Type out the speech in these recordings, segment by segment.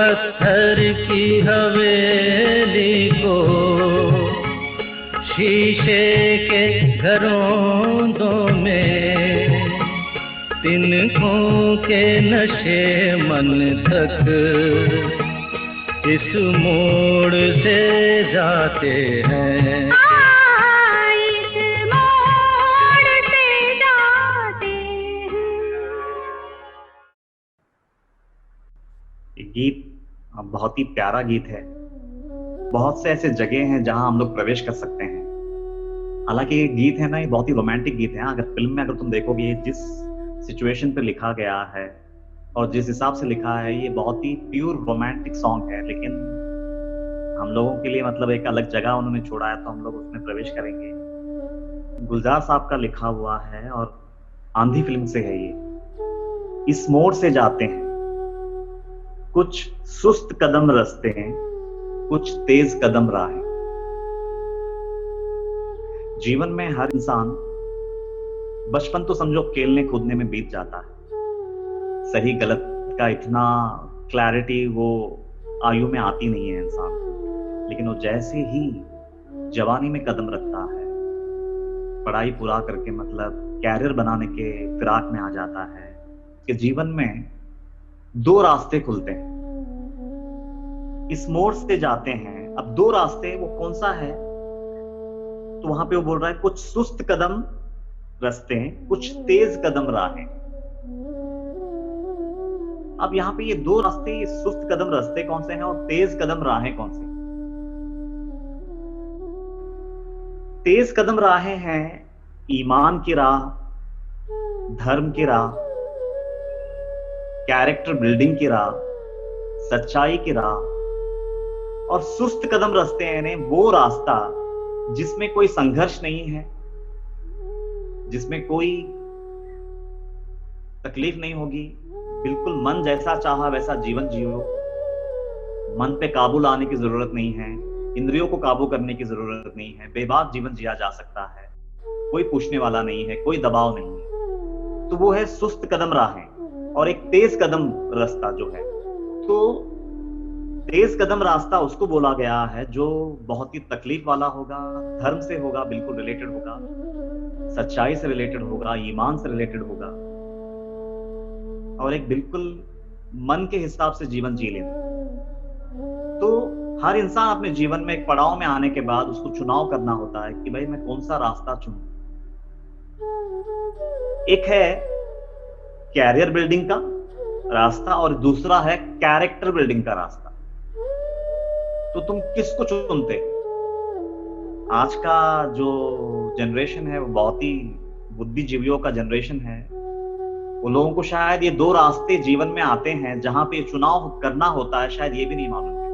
पत्थर की हवेली को शीशे के घरों में तिनकों के नशे मन तक इस मोड़ से जाते हैं। इस मोड़ से जाते हैं। ये गीत बहुत ही प्यारा गीत है। बहुत से ऐसे जगह हैं जहां हम लोग प्रवेश कर सकते हैं। हालांकि ये गीत है ना, ये बहुत ही रोमांटिक गीत है। अगर फिल्म में अगर तुम देखोगे, ये जिस सिचुएशन पे लिखा गया है और जिस हिसाब से लिखा है, ये बहुत ही प्योर रोमांटिक सॉन्ग है। लेकिन हम लोगों के लिए मतलब एक अलग जगह उन्होंने छोड़ा है, तो हम लोग उसमें प्रवेश करेंगे। गुलजार साहब का लिखा हुआ है और आंधी फिल्म से है ये। इस मोड़ से जाते हैं, कुछ सुस्त कदम रास्ते हैं, कुछ तेज कदम राहें। जीवन में हर इंसान बचपन तो समझो खेलने कूदने में बीत जाता है। सही गलत का इतना क्लैरिटी वो आयु में आती नहीं है इंसान को। लेकिन वो जैसे ही जवानी में कदम रखता है, पढ़ाई पूरा करके मतलब कैरियर बनाने के फिराक में आ जाता है, कि जीवन में दो रास्ते खुलते हैं। इस मोड़ से जाते हैं। अब दो रास्ते, वो कौन सा है? तो वहां पे वो बोल रहा है कुछ सुस्त कदम रास्ते हैं, कुछ तेज कदम राहें। अब यहाँ पे ये दो रास्ते, ये सुस्त कदम रास्ते कौन से हैं और तेज कदम राहें कौन से? तेज कदम राहें हैं ईमान की राह, धर्म की राह, कैरेक्टर बिल्डिंग की राह, सच्चाई की राह। और सुस्त कदम रास्ते हैं वो रास्ता जिसमें कोई संघर्ष नहीं है, जिसमें कोई तकलीफ नहीं होगी। बिल्कुल मन जैसा चाहा वैसा जीवन जियो। मन पे काबू लाने की जरूरत नहीं है, इंद्रियों को काबू करने की जरूरत नहीं है। बेबाक जीवन जिया जा सकता है, कोई पूछने वाला नहीं है, कोई दबाव नहीं है। तो वो है सुस्त कदम राहें। और एक तेज कदम रास्ता जो है, तो तेज कदम रास्ता उसको बोला गया है जो बहुत ही तकलीफ वाला होगा, धर्म से होगा, बिल्कुल रिलेटेड होगा, सच्चाई से रिलेटेड होगा, ईमान से रिलेटेड होगा, और एक बिल्कुल मन के हिसाब से जीवन जी लेना। तो हर इंसान अपने जीवन में एक पड़ाव में आने के बाद उसको चुनाव करना होता है कि भाई मैं कौन सा रास्ता चुनूं। एक है कैरियर बिल्डिंग का रास्ता और दूसरा है कैरेक्टर बिल्डिंग का रास्ता। तो तुम किसको चुनते? आज का जो जनरेशन है वो बहुत ही बुद्धिजीवियों का जनरेशन है। उन लोगों को शायद ये दो रास्ते जीवन में आते हैं जहां पे चुनाव करना होता है, शायद ये भी नहीं मालूम है।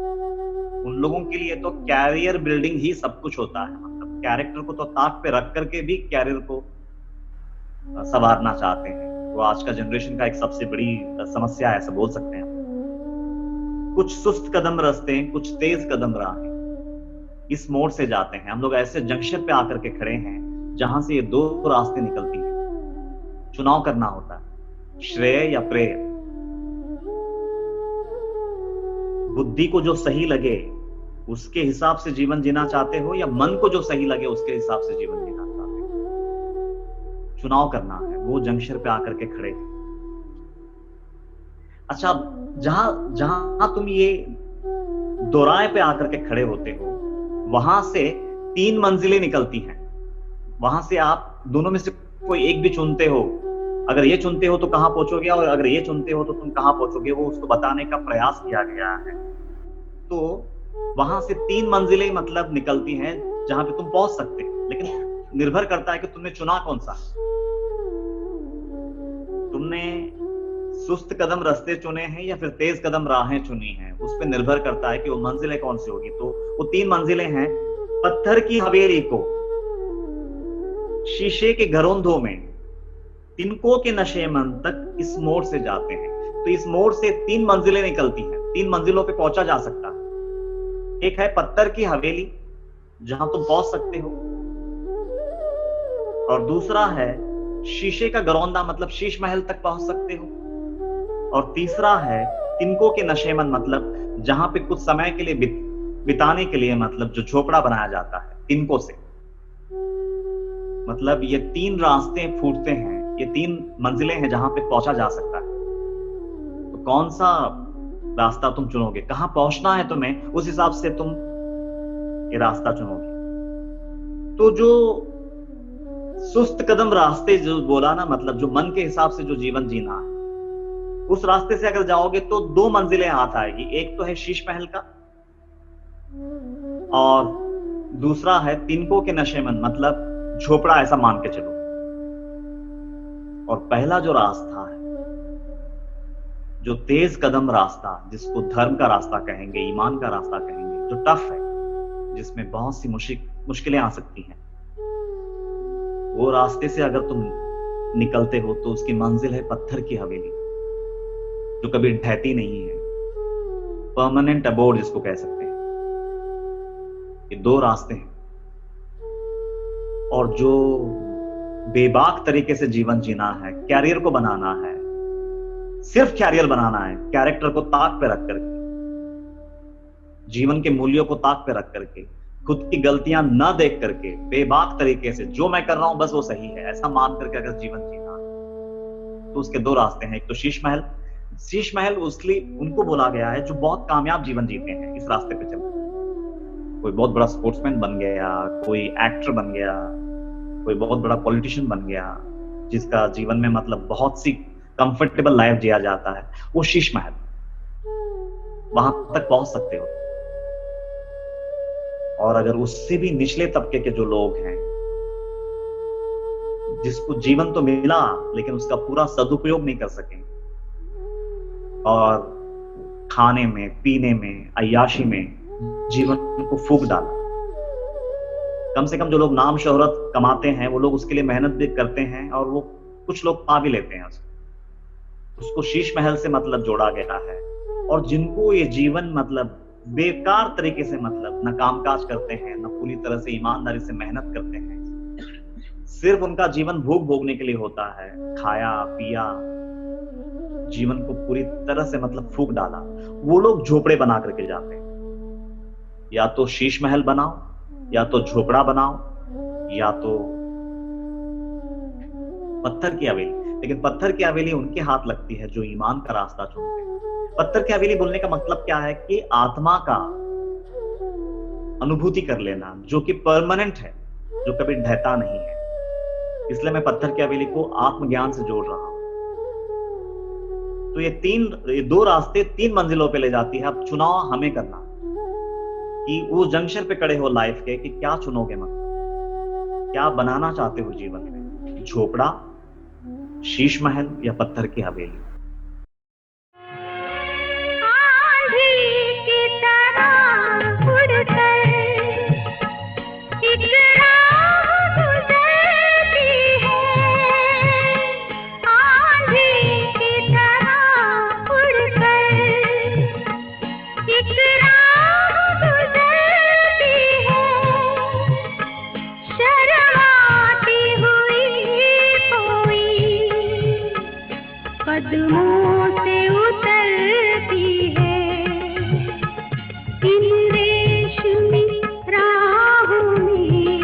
उन लोगों के लिए तो कैरियर बिल्डिंग ही सब कुछ होता है। मतलब कैरेक्टर को तो ताक पे रख करके भी कैरियर को संवारना चाहते हैं। वो आज का जनरेशन का एक सबसे बड़ी समस्या है, ऐसा बोल सकते हैं। कुछ सुस्त कदम रास्ते हैं, कुछ तेज कदम राहें। इस मोड़ से जाते हैं। हम लोग ऐसे जंक्शन पे आकर के खड़े हैं जहां से ये दो रास्ते निकलती हैं। चुनाव करना होता है, श्रेय या प्रेय। बुद्धि को जो सही लगे उसके हिसाब से जीवन जीना चाहते हो, या मन को जो सही लगे उसके हिसाब से जीवन जीना चाहते हो? चुनाव करना है। वो जंक्शन पे आकर के खड़े हैं। अच्छा, जहां जहां तुम ये दोराहे पे आकर के खड़े होते हो, वहां से 3 मंजिलें निकलती हैं। वहां से आप दोनों में से कोई एक भी चुनते हो। अगर ये चुनते हो तो कहां पहुंचोगे, और अगर ये चुनते हो तो तुम कहां पहुंचोगे, वो उसको बताने का प्रयास किया गया है। तो वहां से 3 मंजिलें मतलब निकलती हैं जहां पे तुम पहुंच सकते हो। लेकिन निर्भर करता है कि तुमने चुना कौन सा। तुमने सुस्त कदम रास्ते चुने हैं या फिर तेज कदम राहें चुनी हैं, उस पर निर्भर करता है कि वो मंजिलें कौन सी होगी। तो वो 3 मंजिलें हैं। पत्थर की हवेली को शीशे के घरोंदों में तिनकों के नशे मन तक इस मोड़ से जाते हैं। तो इस मोड़ से 3 मंजिलें निकलती हैं। 3 मंजिलों पे पहुंचा जा सकता है। एक है पत्थर की हवेली जहां तुम पहुंच सकते हो, और दूसरा है शीशे का घरौंदा मतलब शीश महल तक पहुंच सकते हो, और तीसरा है तिनको के नशेमंद मतलब जहां पे कुछ समय के लिए बिताने के लिए मतलब जो झोपड़ा बनाया जाता है, तिनको से मतलब ये 3 रास्ते फूटते हैं, ये 3 मंजिलें हैं जहां पे पहुंचा जा सकता है। तो कौन सा रास्ता तुम चुनोगे, कहां पहुंचना है तुम्हें, उस हिसाब से तुम ये रास्ता चुनोगे। तो जो सुस्त कदम रास्ते जो बोला ना, मतलब जो मन के हिसाब से जो जीवन जीना है, उस रास्ते से अगर जाओगे तो 2 मंजिलें हाथ आएगी। एक तो है शीश महल का और दूसरा है तिनको के नशेमंद मतलब झोपड़ा, ऐसा मान के चलो। और पहला जो रास्ता है, जो तेज कदम रास्ता, जिसको धर्म का रास्ता कहेंगे, ईमान का रास्ता कहेंगे, जो टफ है, जिसमें बहुत सी मुश्किलें आ सकती हैं, वो रास्ते से अगर तुम निकलते हो तो उसकी मंजिल है पत्थर की हवेली, जो कभी ढहती नहीं है, परमानेंट अबोर्ड जिसको कह सकते हैं। ये 2 रास्ते हैं। और जो बेबाक तरीके से जीवन जीना है, कैरियर को बनाना है, सिर्फ कैरियर बनाना है, कैरेक्टर को ताक पे रख करके, जीवन के मूल्यों को ताक पे रख करके, खुद की गलतियां न देख करके, बेबाक तरीके से जो मैं कर रहा हूं बस वो सही है, ऐसा मान करके अगर जीवन जीना है तो उसके 2 रास्ते हैं। एक तो शीश महल। शीश महल उसलिए उनको बोला गया है जो बहुत कामयाब जीवन जीते हैं इस रास्ते पे चलते। कोई बहुत बड़ा स्पोर्ट्समैन बन गया, कोई एक्टर बन गया, कोई बहुत बड़ा पॉलिटिशियन बन गया, जिसका जीवन में मतलब बहुत सी कंफर्टेबल लाइफ जिया जाता है, वो शीश महल, वहां तक पहुंच सकते हो। और अगर उससे भी निचले तबके के जो लोग हैं, जिसको जीवन तो मिला लेकिन उसका पूरा सदुपयोग नहीं कर सके, और खाने में, पीने में, अय्याशी में जीवन को फूंक डाला। कम से कम जो लोग नाम शोहरत कमाते हैं वो लोग उसके लिए मेहनत भी करते हैं और वो कुछ लोग पा भी लेते हैं उसको शीश महल से मतलब जोड़ा गया है। और जिनको ये जीवन मतलब बेकार तरीके से मतलब न कामकाज करते हैं, न पूरी तरह से ईमानदारी से मेहनत करते हैं, सिर्फ उनका जीवन भोग भोगने के लिए होता है, खाया पिया, जीवन को पूरी तरह से मतलब फूंक डाला, वो लोग झोपड़े बना करके जाते हैं। या तो शीश महल बनाओ, या तो झोपड़ा बनाओ, या तो पत्थर की हवेली। लेकिन पत्थर की हवेली उनके हाथ लगती है जो ईमान का रास्ता चुनते हैं। पत्थर की हवेली बोलने का मतलब क्या है कि आत्मा का अनुभूति कर लेना, जो कि परमानेंट है, जो कभी ढहता नहीं है। इसलिए मैं पत्थर की हवेली को आत्मज्ञान से जोड़ रहा हूं। तो ये 2 रास्ते 3 मंजिलों पे ले जाती है। अब चुनाव हमें करना कि वो जंक्शन पे खड़े हो लाइफ के कि क्या चुनोगे, मतलब क्या बनाना चाहते हो जीवन में, झोपड़ा, शीश महल या पत्थर की हवेली। कदमों से उतरती है इन रेशमी राहों में,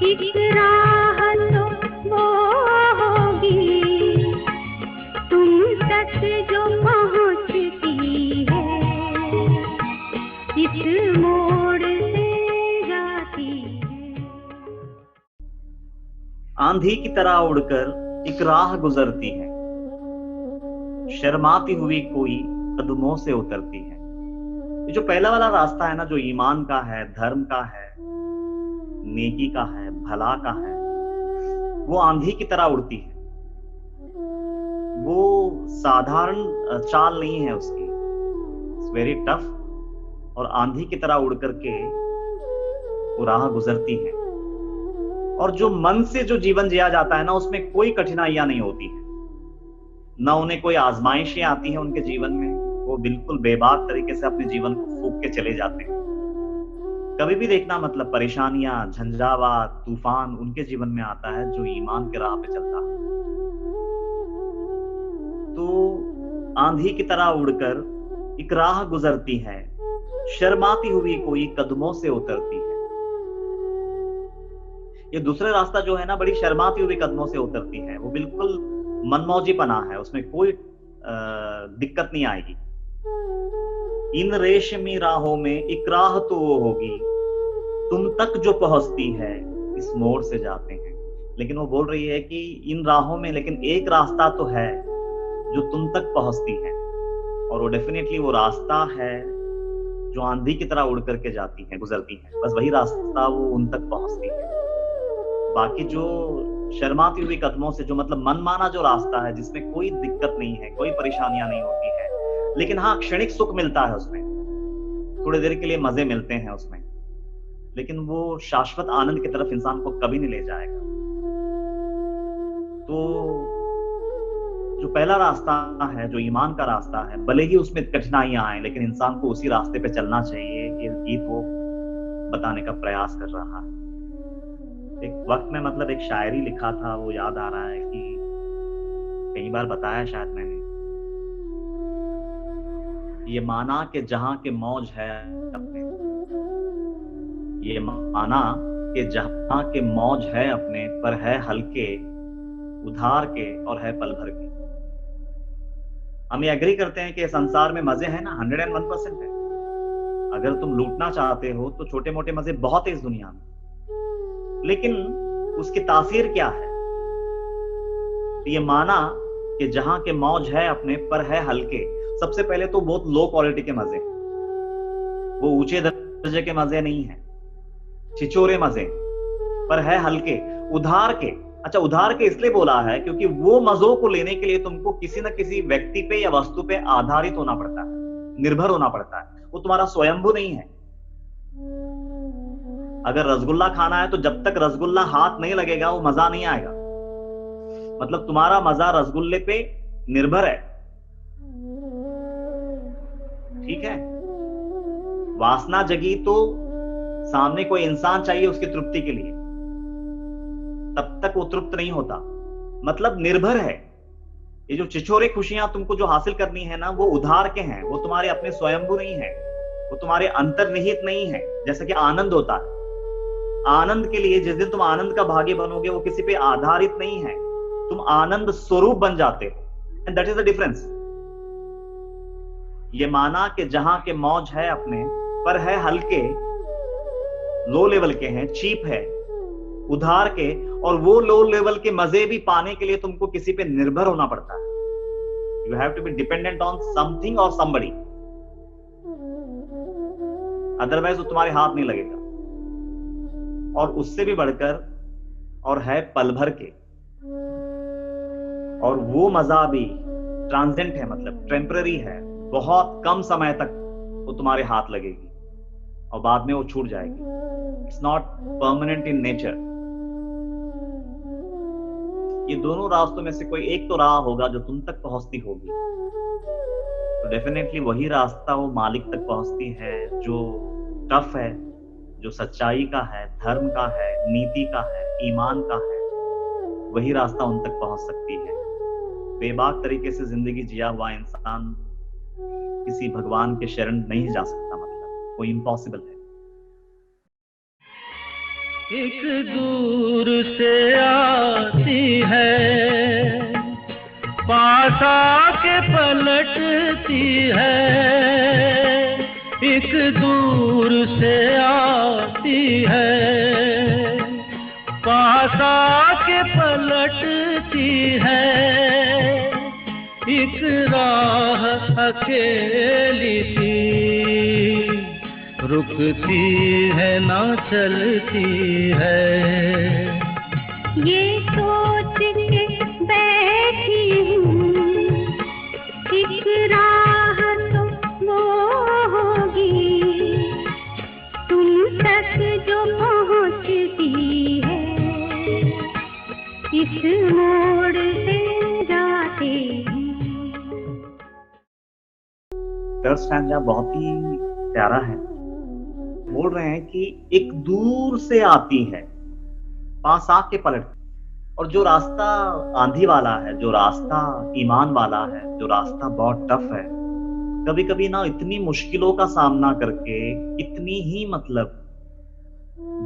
एक राह तो वो होगी तुम तक जो पहुंचती है, इस मोड़ से जाती है। आंधी की तरह उड़कर एक राह गुजरती है, शर्माती हुई कोई कदमों से उतरती है। ये जो पहला वाला रास्ता है ना, जो ईमान का है, धर्म का है, नेकी का है, भला का है, वो आंधी की तरह उड़ती है। वो साधारण चाल नहीं है उसकी, इट्स वेरी टफ। और आंधी की तरह उड़ करके वो राह गुजरती है। और जो मन से जो जीवन जिया जाता है ना, उसमें कोई कठिनाइयां नहीं होती है, ना उन्हें कोई आजमाइशें आती हैं उनके जीवन में। वो बिल्कुल बेबाक तरीके से अपने जीवन को फूंक के चले जाते हैं। कभी भी देखना मतलब परेशानियां, झंझावात, तूफान उनके जीवन में आता है जो ईमान के राह पे चलता है। तो आंधी की तरह उड़कर एक राह गुजरती है, शर्माती हुई कोई कदमों से उतरती है। ये दूसरा रास्ता जो है ना, बड़ी शर्माती हुई कदमों से उतरती है। वो बिल्कुल मनमौजीपना है, उसमें कोई दिक्कत नहीं आएगी। इन रेशमी राहों में एक राह तो वो होगी, तुम तक जो पहुंचती है इस मोड़ से जाते हैं। लेकिन वो बोल रही है कि इन राहों में लेकिन एक रास्ता तो है जो तुम तक पहुंचती है, और वो डेफिनेटली वो रास्ता है जो आंधी की तरह उड़ करके जाती है, गुजरती है। बस वही रास्ता वो उन तक पहुंचती है। बाकी जो शर्माती हुई कदमों से, जो मतलब मनमाना जो रास्ता है जिसमें कोई दिक्कत नहीं है, कोई परेशानियां नहीं होती है, लेकिन हाँ क्षणिक सुख मिलता है उसमें, थोड़ी देर के लिए मजे मिलते हैं उसमें, लेकिन वो शाश्वत आनंद की तरफ इंसान को कभी नहीं ले जाएगा। तो जो पहला रास्ता है, जो ईमान का रास्ता है, भले ही उसमें कठिनाइयां आए, लेकिन इंसान को उसी रास्ते पे चलना चाहिए। ये गीत वो बताने का प्रयास कर रहा है। एक वक्त में मतलब एक शायरी लिखा था, वो याद आ रहा है कि कई बार बताया शायद मैंने, ये माना कि जहां के मौज है अपने, ये माना कि जहां के मौज है अपने, पर है हल्के उधार के और है पल भर के। हम ये एग्री करते हैं कि संसार में मजे हैं ना, 101% है। अगर तुम लूटना चाहते हो तो छोटे मोटे मजे बहुत है इस दुनिया में, लेकिन उसकी तासीर क्या है? तो ये माना कि जहां के मौज है अपने, पर है हल्के। सबसे पहले तो बहुत लो क्वालिटी के मजे, वो ऊंचे दर्जे के मजे नहीं है, छिछोरे मजे, पर है हल्के उधार के। अच्छा, उधार के इसलिए बोला है क्योंकि वो मजों को लेने के लिए तुमको किसी न किसी व्यक्ति पे या वस्तु पे आधारित होना पड़ता है, निर्भर होना पड़ता है। वो तुम्हारा स्वयंभू नहीं है। अगर रसगुल्ला खाना है तो जब तक रसगुल्ला हाथ नहीं लगेगा वो मजा नहीं आएगा। मतलब तुम्हारा मजा रसगुल्ले पे निर्भर है, ठीक है? वासना जगी तो सामने कोई इंसान चाहिए उसकी तृप्ति के लिए, तब तक वो तृप्त नहीं होता। मतलब निर्भर है। ये जो छिछोरे खुशियां तुमको जो हासिल करनी है ना, वो उधार के हैं, वो तुम्हारे अपने स्वयंभू नहीं है, वो तुम्हारे अंतर्निहित नहीं है। जैसे कि आनंद होता है, आनंद के लिए जिस दिन तुम आनंद का भागी बनोगे वो किसी पे आधारित नहीं है, तुम आनंद स्वरूप बन जाते हो। And that is the difference. ये माना कि जहां के मौज है अपने, पर है हल्के, लो लेवल के हैं, चीप है, उधार के। और वो लो लेवल के मजे भी पाने के लिए तुमको किसी पे निर्भर होना पड़ता है। You have to be dependent on something और समबडी, अदरवाइज वो तुम्हारे हाथ नहीं लगेगा। और उससे भी बढ़कर और है पल भर के, और वो मजा भी ट्रांजेंट है, मतलब टेम्पररी है, बहुत कम समय तक वो तुम्हारे हाथ लगेगी और बाद में वो छूट जाएगी। It's not permanent in nature. ये दोनों रास्तों में से कोई एक तो राह होगा जो तुम तक पहुंचती होगी, तो डेफिनेटली वही रास्ता वो मालिक तक पहुंचती है, जो टफ है, जो सच्चाई का है, धर्म का है, नीति का है, ईमान का है। वही रास्ता उन तक पहुंच सकती है। बेबाक तरीके से जिंदगी जिया हुआ इंसान किसी भगवान के शरण नहीं जा सकता, मतलब वो इम्पॉसिबल है। एक दूर से आती है, पास आके पलटती है। एक दूर से आती है, पास आके पलटती है। एक राह अकेली सी, रुकती है ना चलती है। ये सोच के बैठी हूँ, एक राह तो वो होगी, तुम तक जो पहुँचती है, इस मोड़ से जाते हैं। थर्ड स्टैंजा बहुत ही प्यारा है। बोल रहे हैं कि एक दूर से आती है, पास आके पलटती। और जो रास्ता आंधी वाला है, जो रास्ता ईमान वाला है, जो रास्ता बहुत टफ है, कभी कभी ना इतनी मुश्किलों का सामना करके, इतनी ही मतलब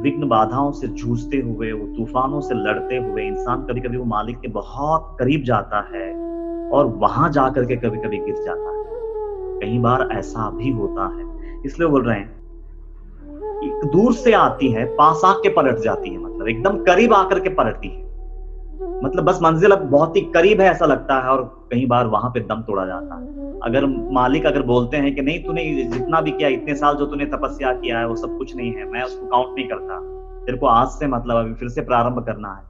विघ्न बाधाओं से जूझते हुए, वो तूफानों से लड़ते हुए इंसान कभी कभी वो मालिक के बहुत करीब जाता है और वहां जाकर के कभी कभी गिर जाता है। कई बार ऐसा भी होता है, इसलिए बोल रहे हैं दूर से आती है, पास आके पलट जाती है, मतलब एकदम करीब आकर के पलटती है। मतलब बस मंजिल अब बहुत ही करीब है ऐसा लगता है, और कई बार वहां पे दम तोड़ा जाता है। अगर मालिक अगर बोलते हैं कि नहीं, तूने जितना भी किया, इतने साल जो तूने तपस्या किया है वो सब कुछ नहीं है, मैं उसको काउंट नहीं करता, तेरे को आज से मतलब अभी फिर से प्रारंभ करना है,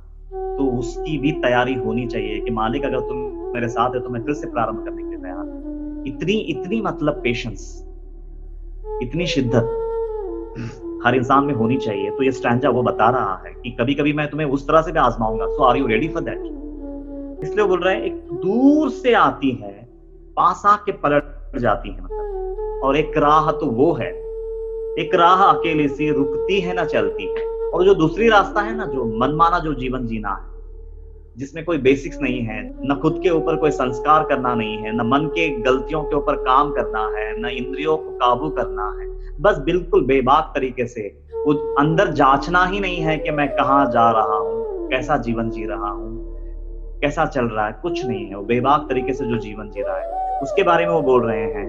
तो उसकी भी तैयारी होनी चाहिए कि मालिक अगर तुम मेरे साथ है तो मैं फिर से प्रारंभ करने के लिए तैयार हूं। इतनी इतनी मतलब पेशेंस, इतनी शिद्दत हर इंसान में होनी चाहिए। तो ये स्टैंजा वो बता रहा है कि कभी कभी मैं तुम्हें उस तरह से भी आजमाऊंगा, so are you ready for that. इसलिए बोल रहे हैं एक दूर से आती है, पास आके पलट जाती है, मतलब। और एक राह तो वो है, एक राह अकेली सी रुकती है ना चलती है। और जो दूसरी रास्ता है ना, जो मनमाना जो जीवन जीना है, जिसमें कोई बेसिक्स नहीं है, न खुद के ऊपर कोई संस्कार करना नहीं है, न मन के गलतियों के ऊपर काम करना है, न इंद्रियों को काबू करना है, बस बिल्कुल बेबाक तरीके से वो अंदर जांचना ही नहीं है कि मैं कहाँ जा रहा हूँ, कैसा जीवन जी रहा हूँ, कैसा चल रहा है, कुछ नहीं है। वो बेबाक तरीके से जो जीवन जी रहा है उसके बारे में वो बोल रहे हैं।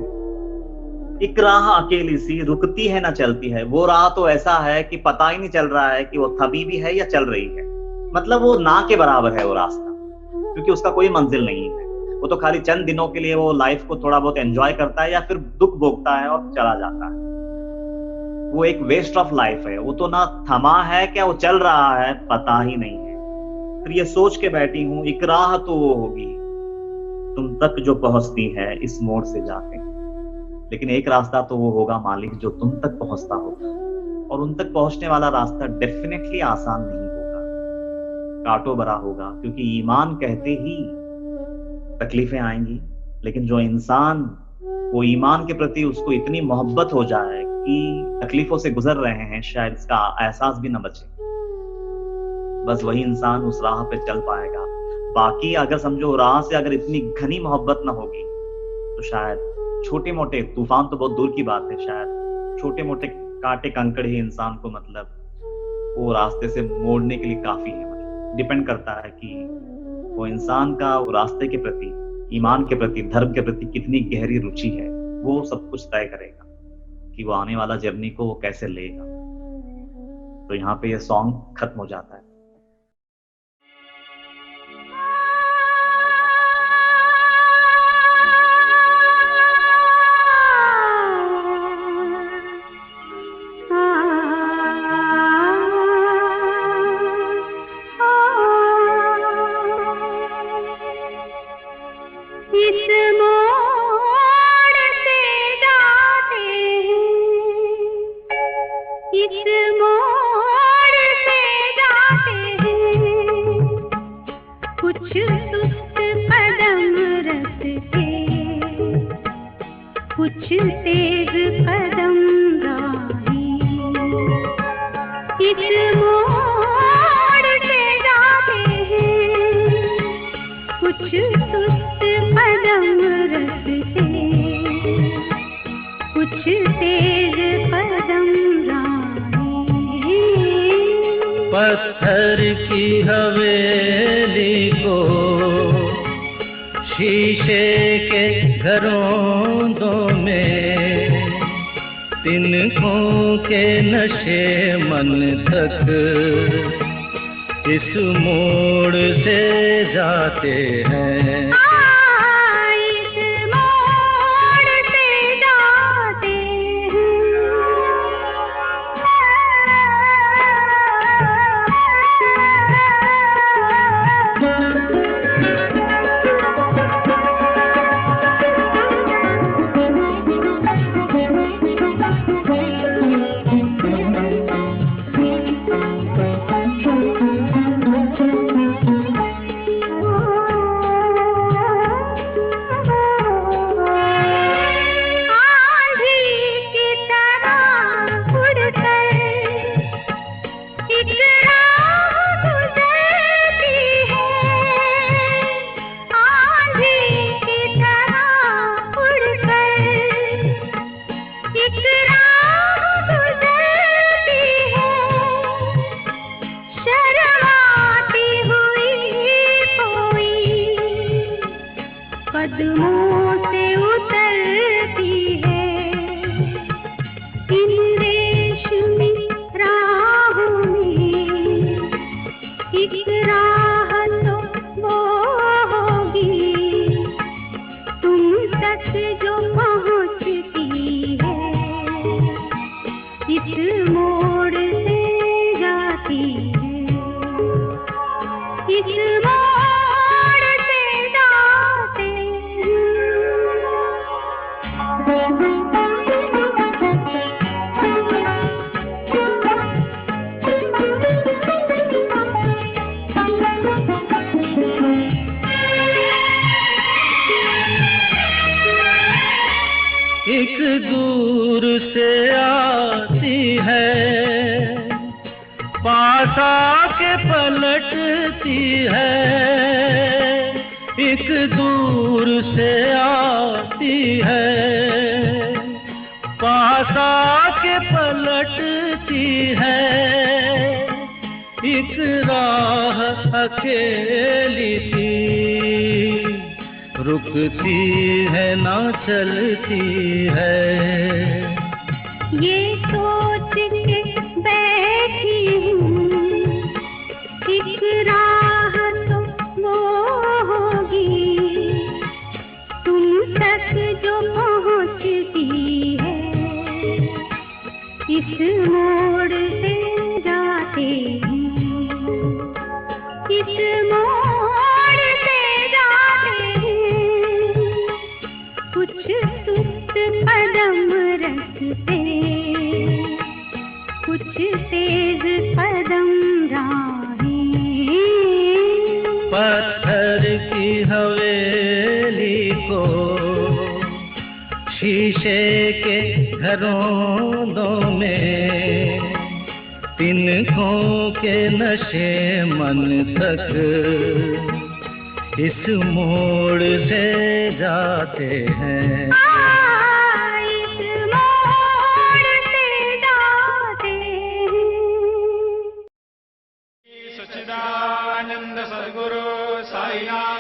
एक राह अकेली सी रुकती है ना चलती है। वो राह तो ऐसा है कि पता ही नहीं चल रहा है कि वो थमी भी है या चल रही है, मतलब वो ना के बराबर है वो रास्ता, क्योंकि उसका कोई मंजिल नहीं है। वो तो खाली चंद दिनों के लिए वो लाइफ को थोड़ा बहुत एंजॉय करता है या फिर दुख भोगता है और चला जाता है। वो एक वेस्ट ऑफ लाइफ है। वो तो ना थमा है, क्या वो चल रहा है पता ही नहीं है। फिर ये सोच के बैठी हूं, एक राह तो वो होगी तुम तक जो पहुंचती है इस मोड़ से जाके, लेकिन एक रास्ता तो वो होगा मालिक जो तुम तक पहुंचता होगा। और उन तक पहुंचने वाला रास्ता डेफिनेटली आसान नहीं होगा, कांटों भरा होगा, क्योंकि ईमान कहते ही तकलीफें आएंगी। लेकिन जो इंसान वो ईमान के प्रति उसको इतनी मोहब्बत हो जाए कि तकलीफों से गुजर रहे हैं, शायद इसका एहसास भी न बचे, बस वही इंसान उस राह पे चल पाएगा। बाकी अगर समझो राह से अगर इतनी घनी मोहब्बत ना होगी तो शायद छोटे मोटे तूफान तो बहुत दूर की बात है, शायद छोटे मोटे कांटे कंकड़ ही इंसान को मतलब वो रास्ते से मोड़ने के लिए काफी है। मतलब डिपेंड करता है कि वो इंसान का वो रास्ते के प्रति, ईमान के प्रति, धर्म के प्रति कितनी गहरी रुचि है। वो सब कुछ तय करेगा कि वो आने वाला जर्नी को वो कैसे लेगा। तो यहाँ पे ये सॉन्ग खत्म हो जाता है। कुछ तेज कदम राही इस मोड़ से जाते हैं, कुछ सुस्त कदम रखते, कुछ तेज कदम राही। पत्थर की हवेली को शीशे के घरों में, तिनकों के नशे मन तक इस मोड़ से जाते हैं। कदमों से उतरती है इन रेशमी राहों में। एक राह तो वो होगी तुम तक जो पहुँचती है, इस मोड़ से जाती है, इस मोड़ से जाते एक दूर से आती है, पास आके पलटती है। एक दूर से आती है, पास आके पलटती है। एक राह अकेली सी रुकती है ना चलती है। ये सोच के बैठी हूँ एक राह तो वो होगी तुम तक जो पहुँचती है, इस मोड़ से जाते हैं, इस मोड़ से जाते हैं। कुछ सुस्त कदम रखते, कुछ तेज कदम राहें। पत्थर की हवेली को शीशे के घरों में, तिनकों के नशे मन तक इस मोड़ से जाते हैं। इस मोड़ से जाते हैं। सच्चिदानंद सद्गुरु साईनाथ